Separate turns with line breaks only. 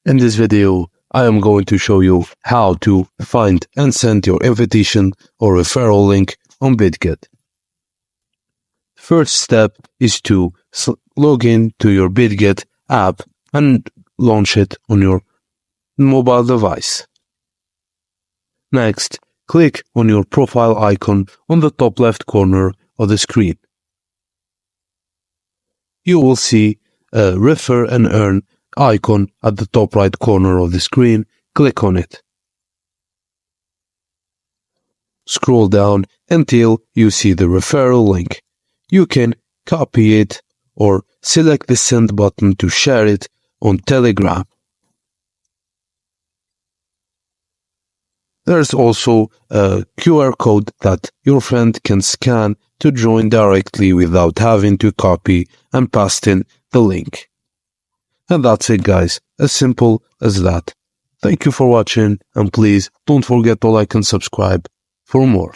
In this video, I am going to show you how to find and send your invitation or referral link on Bitget. First step is to log in to your Bitget app and launch it on your mobile device. Next, click on your profile icon on the top left corner of the screen. You will see a Refer and Earn icon at the top right corner of the screen. Click on it. Scroll down until you see the referral link. You can copy it or select the send button to share it on Telegram. There's also a QR code that your friend can scan to join directly without having to copy and paste in the link. And that's it, guys. As simple as that. Thank you for watching, and please don't forget to like and subscribe for more.